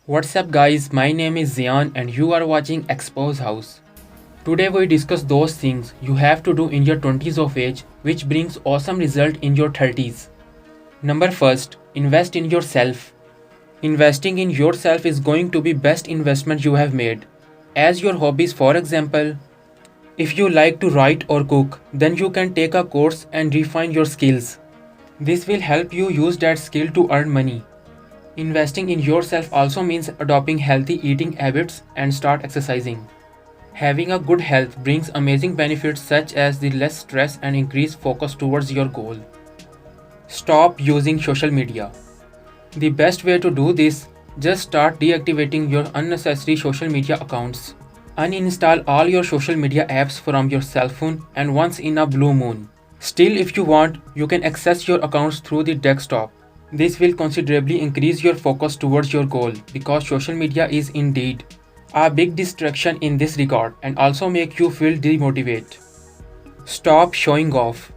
What's up guys, my name is Zian and you are watching Expose House. Today we discuss those things you have to do in your 20s of age which brings awesome result in your 30s. Number first, invest in yourself. Investing in yourself is going to be best investment you have made. As your hobbies, for example, if you like to write or cook, then you can take a course and refine your skills. This will help you use that skill to earn money. Investing in yourself also means adopting healthy eating habits and start exercising. Having a good health brings amazing benefits such as the less stress and increased focus towards your goal. Stop using social media. The best way to do this, just start deactivating your unnecessary social media accounts. Uninstall all your social media apps from your cell phone and once in a blue moon. Still, if you want, you can access your accounts through the desktop. This will considerably increase your focus towards your goal because social media is indeed a big distraction in this regard and also make you feel demotivated. Stop showing off.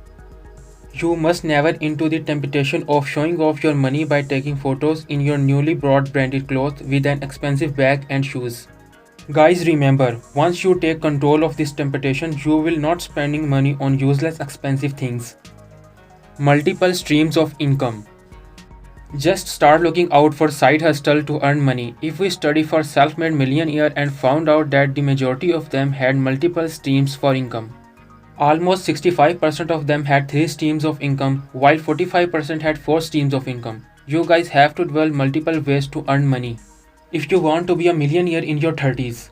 You must never into the temptation of showing off your money by taking photos in your newly bought branded clothes with an expensive bag and shoes. Guys, remember, once you take control of this temptation, you will not spending money on useless expensive things. Multiple streams of income. Just start looking out for side hustle to earn money. If we study for self-made millionaire and found out that the majority of them had multiple streams for income. Almost 65% of them had 3 streams of income while 45% had 4 streams of income. You guys have to develop multiple ways to earn money if you want to be a millionaire in your 30s.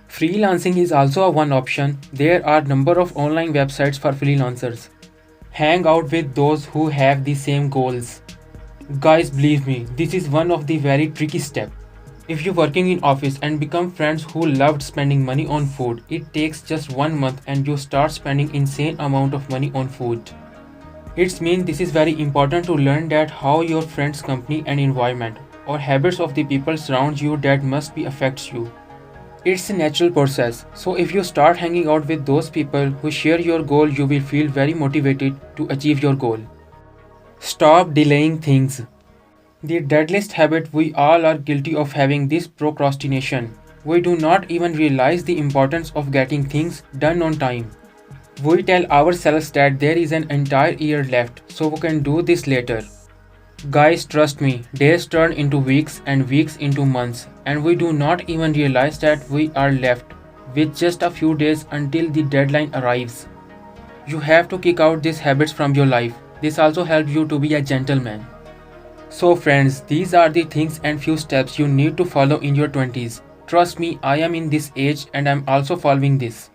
Freelancing is also a one option. There are number of online websites for freelancers. Hang out with those who have the same goals. Guys, believe me, this is one of the very tricky step. If you're working in office and become friends who loved spending money on food, it takes just 1 month and you start spending insane amount of money on food. It's mean this is very important to learn that how your friends, company and environment or habits of the people surround you that must be affects you. It's a natural process, so if you start hanging out with those people who share your goal, you will feel very motivated to achieve your goal. Stop delaying things. The deadliest habit we all are guilty of having this procrastination. We do not even realize the importance of getting things done on time. We tell ourselves that there is an entire year left, so we can do this later. Guys, trust me, days turn into weeks and weeks into months, and we do not even realize that we are left with just a few days until the deadline arrives. You have to kick out these habits from your life. This also helps you to be a gentleman. So friends, these are the things and few steps you need to follow in your 20s. Trust me, I am in this age and I am also following this.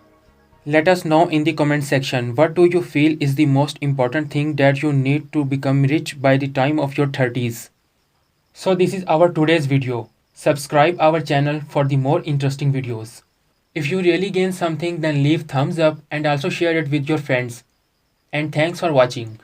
Let us know in the comment section what do you feel is the most important thing that you need to become rich by the time of your 30s. So this is our today's video. Subscribe our channel for the more interesting videos. If you really gain something, then leave thumbs up and also share it with your friends. And thanks for watching.